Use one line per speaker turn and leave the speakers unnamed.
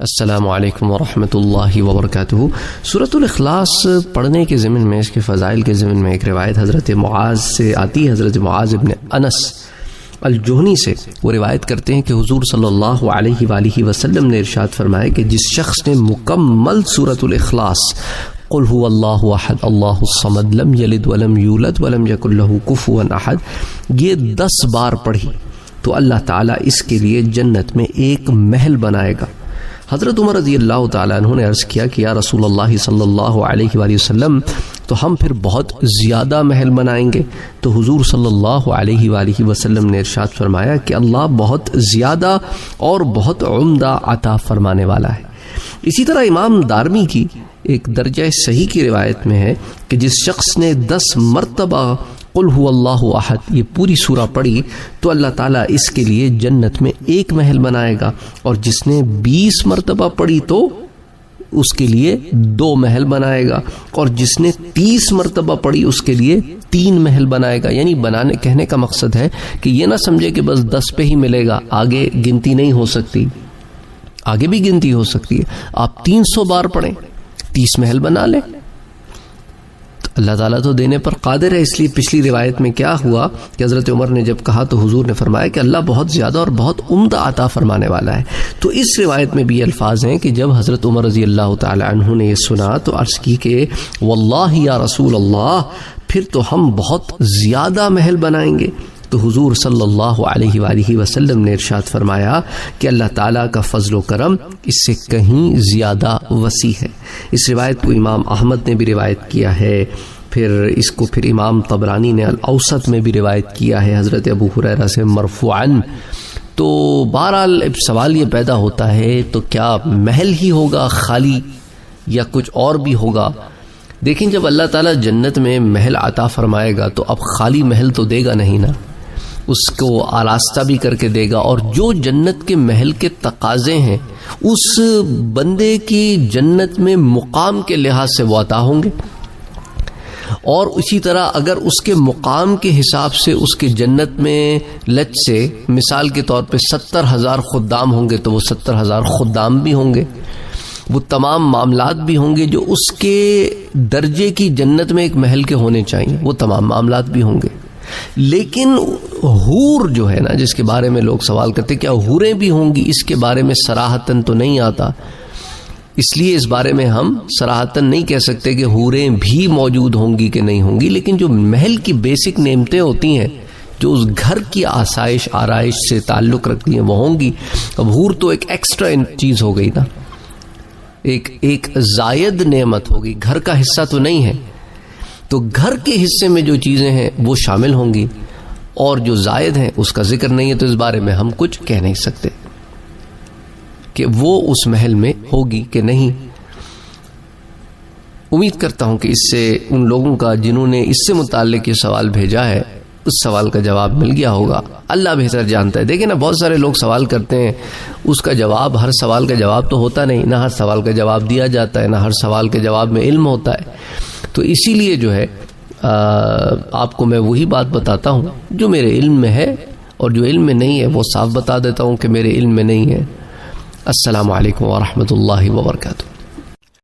السلام علیکم ورحمۃ اللہ وبرکاتہ۔ سورۃ الاخلاص پڑھنے کے ضمن میں، اس کے فضائل کے ضمن میں ایک روایت حضرت معاذ سے آتی ہے، حضرت معاذ ابن انس الجہنی سے۔ وہ روایت کرتے ہیں کہ حضور صلی اللہ علیہ وآلہ وسلم نے ارشاد فرمایا کہ جس شخص نے مکمل سورۃ الاخلاص قل هو اللہ احد اللہ الصمد لم یلد ولم یولد ولم یکن له کفوا احد یہ 10 بار پڑھی تو اللہ تعالیٰ اس کے لیے جنت میں ایک محل بنائے گا۔ حضرت عمر رضی اللہ تعالیٰ عنہ نے عرض کیا کہ یا رسول اللہ صلی اللہ علیہ وآلہ وسلم، تو ہم پھر بہت زیادہ محل بنائیں گے؟ تو حضور صلی اللہ علیہ وآلہ وسلم نے ارشاد فرمایا کہ اللہ بہت زیادہ اور بہت عمدہ عطا فرمانے والا ہے۔ اسی طرح امام دارمی کی ایک درجہ صحیح کی روایت میں ہے کہ جس شخص نے 10 مرتبہ قل هو اللہ احد یہ پوری سورہ پڑھی تو اللہ تعالیٰ اس کے لیے جنت میں ایک محل بنائے گا، اور جس نے 20 مرتبہ پڑھی تو اس کے لیے 2 محل بنائے گا، اور جس نے 30 مرتبہ پڑھی اس کے لیے 3 محل بنائے گا۔ یعنی بنانے کہنے کا مقصد ہے کہ یہ نہ سمجھے کہ بس 10 پہ ہی ملے گا، آگے گنتی نہیں ہو سکتی، آگے بھی گنتی ہو سکتی ہے۔ آپ 300 بار پڑھیں، 30 محل بنا لیں، اللہ تعالیٰ تو دینے پر قادر ہے۔ اس لیے پچھلی روایت میں کیا ہوا کہ حضرت عمر نے جب کہا تو حضور نے فرمایا کہ اللہ بہت زیادہ اور بہت عمدہ عطا فرمانے والا ہے۔ تو اس روایت میں بھی الفاظ ہیں کہ جب حضرت عمر رضی اللہ تعالی عنہ نے یہ سنا تو عرض کی کہ واللہ یا رسول اللہ، پھر تو ہم بہت زیادہ محل بنائیں گے۔ تو حضور صلی اللہ علیہ وآلہ وسلم نے ارشاد فرمایا کہ اللہ تعالیٰ کا فضل و کرم اس سے کہیں زیادہ وسیع ہے۔ اس روایت کو امام احمد نے بھی روایت کیا ہے، پھر اس کو پھر امام طبرانی نے الاوسط میں بھی روایت کیا ہے حضرت ابو ہریرہ سے مرفوعاً۔ تو بہرحال سوال یہ پیدا ہوتا ہے تو کیا محل ہی ہوگا خالی یا کچھ اور بھی ہوگا؟ دیکھیں، جب اللہ تعالیٰ جنت میں محل عطا فرمائے گا تو اب خالی محل تو دے گا نہیں نا، اس کو آراستہ بھی کر کے دے گا، اور جو جنت کے محل کے تقاضے ہیں اس بندے کی جنت میں مقام کے لحاظ سے وہ عطا ہوں گے، اور اسی طرح اگر اس کے مقام کے حساب سے اس کے جنت میں لچ سے مثال کے طور پہ 70,000 خدام ہوں گے تو وہ 70,000 خدام بھی ہوں گے، وہ تمام معاملات بھی ہوں گے جو اس کے درجے کی جنت میں ایک محل کے ہونے چاہیے، وہ تمام معاملات بھی ہوں گے۔ لیکن حور جو ہے نا، جس کے بارے میں لوگ سوال کرتے کیا حوریں بھی ہوں گی، اس کے بارے میں صراحتاً تو نہیں آتا، اس لیے اس بارے میں ہم صراحتاً نہیں کہہ سکتے کہ حوریں بھی موجود ہوں گی کہ نہیں ہوں گی، لیکن جو محل کی بیسک نعمتیں ہوتی ہیں جو اس گھر کی آسائش آرائش سے تعلق رکھتی ہیں وہ ہوں گی۔ اب حور تو ایک ایکسٹرا چیز ہو گئی نا، ایک زائد نعمت ہوگی، گھر کا حصہ تو نہیں ہے، تو گھر کے حصے میں جو چیزیں ہیں وہ شامل ہوں گی، اور جو زائد ہیں اس کا ذکر نہیں ہے، تو اس بارے میں ہم کچھ کہہ نہیں سکتے کہ وہ اس محل میں ہوگی کہ نہیں۔ امید کرتا ہوں کہ اس سے ان لوگوں کا جنہوں نے اس سے متعلق یہ سوال بھیجا ہے اس سوال کا جواب مل گیا ہوگا، اللہ بہتر جانتا ہے۔ دیکھیں نا، بہت سارے لوگ سوال کرتے ہیں، اس کا جواب، ہر سوال کا جواب تو ہوتا نہیں، نہ ہر سوال کا جواب دیا جاتا ہے، نہ ہر سوال کے جواب میں علم ہوتا ہے، تو اسی لیے جو ہے آپ کو میں وہی بات بتاتا ہوں جو میرے علم میں ہے، اور جو علم میں نہیں ہے وہ صاف بتا دیتا ہوں کہ میرے علم میں نہیں ہے۔ السلام علیکم ورحمۃ اللہ وبرکاتہ۔